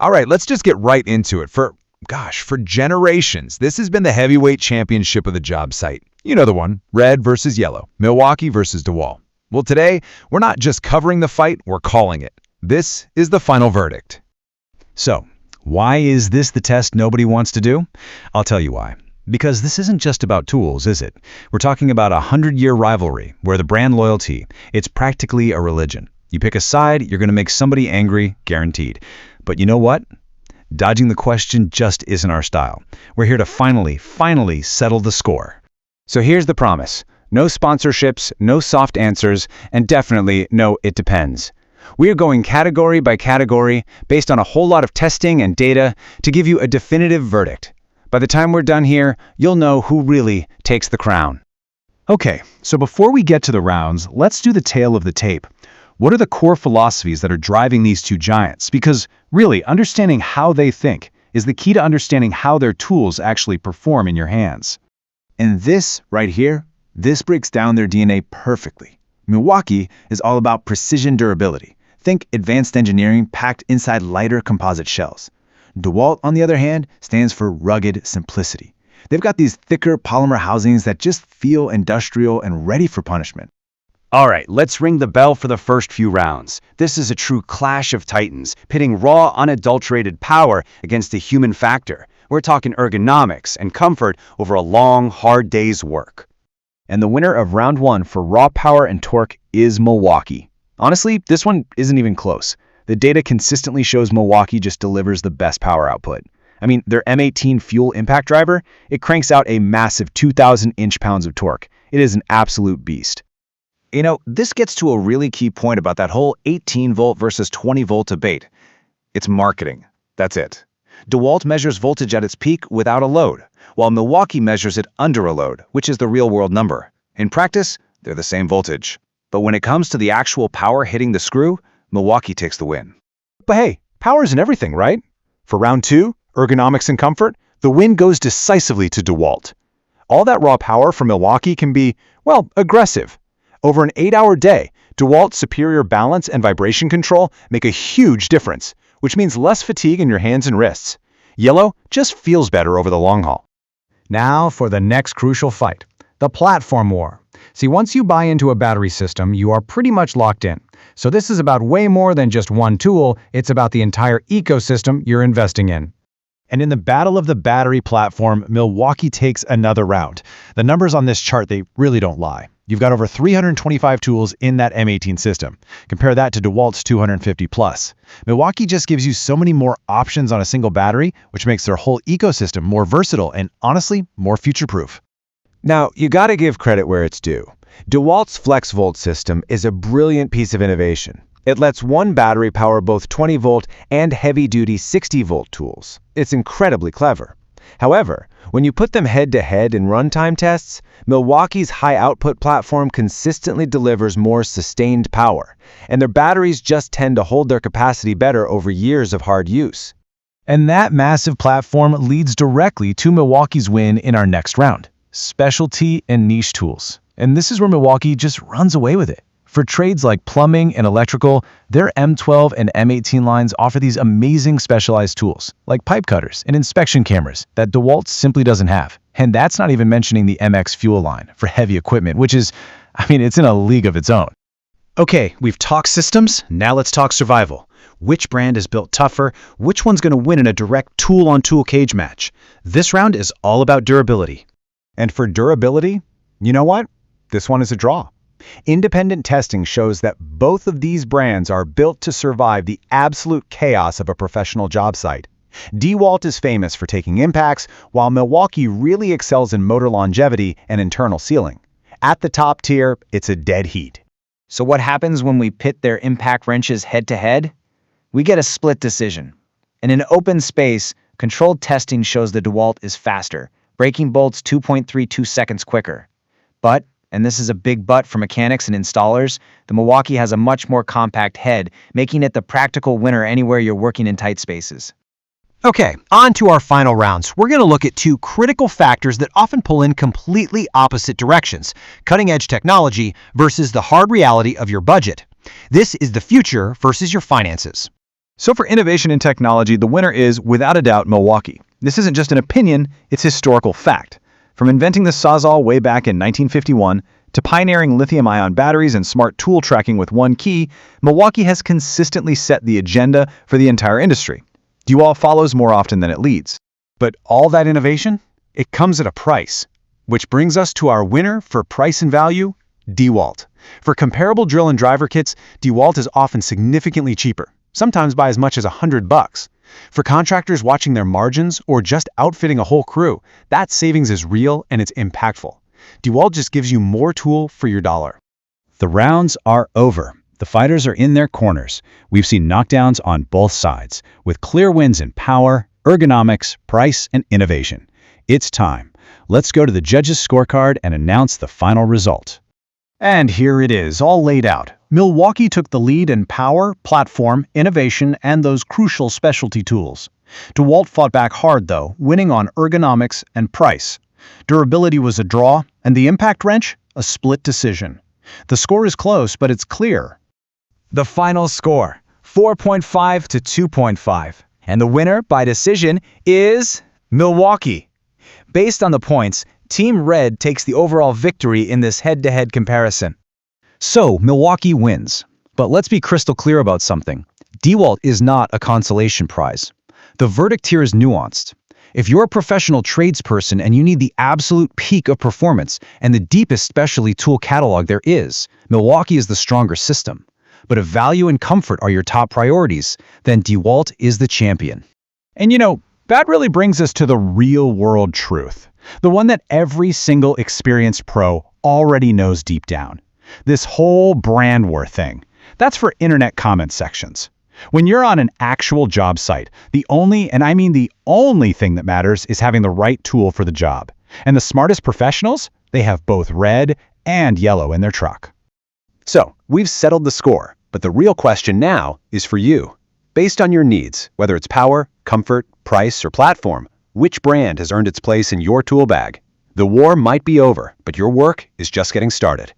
All right, let's just get right into it. For generations, this has been the heavyweight championship of the job site. You know the one, red versus yellow, Milwaukee versus DeWalt. Well, today, we're not just covering the fight, we're calling it. This is the final verdict. So, why is this the test nobody wants to do? I'll tell you why. Because this isn't just about tools, is it? We're talking about a 100-year rivalry where the brand loyalty, it's practically a religion. You pick a side, you're going to make somebody angry, guaranteed. But you know what? Dodging the question just isn't our style. We're here to finally settle the score. So here's the promise. No sponsorships, no soft answers, and definitely no it depends. We are going category by category based on a whole lot of testing and data to give you a definitive verdict. By the time we're done here, you'll know who really takes the crown. Okay, so before we get to the rounds, let's do the tale of the tape. What are the core philosophies that are driving these two giants? Because really, understanding how they think is the key to understanding how their tools actually perform in your hands. And this right here, this breaks down their DNA perfectly. Milwaukee is all about precision durability. Think advanced engineering packed inside lighter composite shells. DeWalt, on the other hand, stands for rugged simplicity. They've got these thicker polymer housings that just feel industrial and ready for punishment. All right, let's ring the bell for the first few rounds. This is a true clash of titans, pitting raw, unadulterated power against the human factor. We're talking ergonomics and comfort over a long, hard day's work. And the winner of round one for raw power and torque is Milwaukee. Honestly, this one isn't even close. The data consistently shows Milwaukee just delivers the best power output. I mean, their M18 fuel impact driver, it cranks out a massive 2,000 inch-pounds of torque. It is an absolute beast. You know, this gets to a really key point about that whole 18-volt versus 20-volt debate. It's marketing. That's it. DeWalt measures voltage at its peak without a load, while Milwaukee measures it under a load, which is the real-world number. In practice, they're the same voltage. But when it comes to the actual power hitting the screw, Milwaukee takes the win. But hey, power isn't everything, right? For round two, ergonomics and comfort, the win goes decisively to DeWalt. All that raw power from Milwaukee can be, well, aggressive. Over an 8-hour day, DeWalt's superior balance and vibration control make a huge difference, which means less fatigue in your hands and wrists. Yellow just feels better over the long haul. Now for the next crucial fight, the platform war. See, once you buy into a battery system, you are pretty much locked in. So this is about way more than just one tool, it's about the entire ecosystem you're investing in. And in the battle of the battery platform, Milwaukee takes another round. The numbers on this chart, they really don't lie. You've got over 325 tools in that M18 system. Compare that to DeWalt's 250 plus. Milwaukee just gives you so many more options on a single battery, which makes their whole ecosystem more versatile and honestly, more future-proof. Now, you gotta give credit where it's due. DeWalt's FLEXVOLT system is a brilliant piece of innovation. It lets one battery power both 20-volt and heavy-duty 60-volt tools. It's incredibly clever. However, when you put them head-to-head in runtime tests, Milwaukee's high-output platform consistently delivers more sustained power, and their batteries just tend to hold their capacity better over years of hard use. And that massive platform leads directly to Milwaukee's win in our next round, specialty and niche tools. And this is where Milwaukee just runs away with it. For trades like plumbing and electrical, their M12 and M18 lines offer these amazing specialized tools, like pipe cutters and inspection cameras that DeWalt simply doesn't have. And that's not even mentioning the MX fuel line for heavy equipment, which is, it's in a league of its own. Okay, we've talked systems, now let's talk survival. Which brand is built tougher? Which one's going to win in a direct tool-on-tool cage match? This round is all about durability. And for durability, you know what? This one is a draw. Independent testing shows that both of these brands are built to survive the absolute chaos of a professional job site. DeWalt is famous for taking impacts, while Milwaukee really excels in motor longevity and internal sealing. At the top tier, it's a dead heat. So what happens when we pit their impact wrenches head-to-head? We get a split decision. In an open space, controlled testing shows the DeWalt is faster, breaking bolts 2.32 seconds quicker. But, and this is a big but for mechanics and installers, the Milwaukee has a much more compact head, making it the practical winner anywhere you're working in tight spaces. Okay, on to our final rounds. We're going to look at two critical factors that often pull in completely opposite directions: cutting-edge technology versus the hard reality of your budget. This is the future versus your finances. So for innovation in technology, the winner is, without a doubt, Milwaukee. This isn't just an opinion, it's historical fact. From inventing the Sawzall way back in 1951 to pioneering lithium-ion batteries and smart tool tracking with one key, Milwaukee has consistently set the agenda for the entire industry. DeWalt follows more often than it leads. But all that innovation? It comes at a price. Which brings us to our winner for price and value, DeWalt. For comparable drill and driver kits, DeWalt is often significantly cheaper, sometimes by as much as $100. For contractors watching their margins or just outfitting a whole crew, that savings is real and it's impactful. DeWalt just gives you more tool for your dollar. The rounds are over. The fighters are in their corners. We've seen knockdowns on both sides, with clear wins in power, ergonomics, price, and innovation. It's time. Let's go to the judges' scorecard and announce the final result. And here it is, all laid out. Milwaukee took the lead in power, platform, innovation, and those crucial specialty tools. DeWalt fought back hard, though, winning on ergonomics and price. Durability was a draw, and the impact wrench, a split decision. The score is close, but it's clear. The final score, 4.5 to 2.5. And the winner by decision is Milwaukee. Based on the points, Team Red takes the overall victory in this head-to-head comparison. So, Milwaukee wins. But let's be crystal clear about something. DeWalt is not a consolation prize. The verdict here is nuanced. If you're a professional tradesperson and you need the absolute peak of performance and the deepest specialty tool catalog there is, Milwaukee is the stronger system. But if value and comfort are your top priorities, then DeWalt is the champion. And that really brings us to the real-world truth. The one that every single experienced pro already knows deep down. This whole brand war thing, that's for internet comment sections. When you're on an actual job site, the only, and I mean the only thing that matters is having the right tool for the job. And the smartest professionals, they have both red and yellow in their truck. So, we've settled the score, but the real question now is for you. Based on your needs, whether it's power, comfort, price, or platform, which brand has earned its place in your tool bag? The war might be over, but your work is just getting started.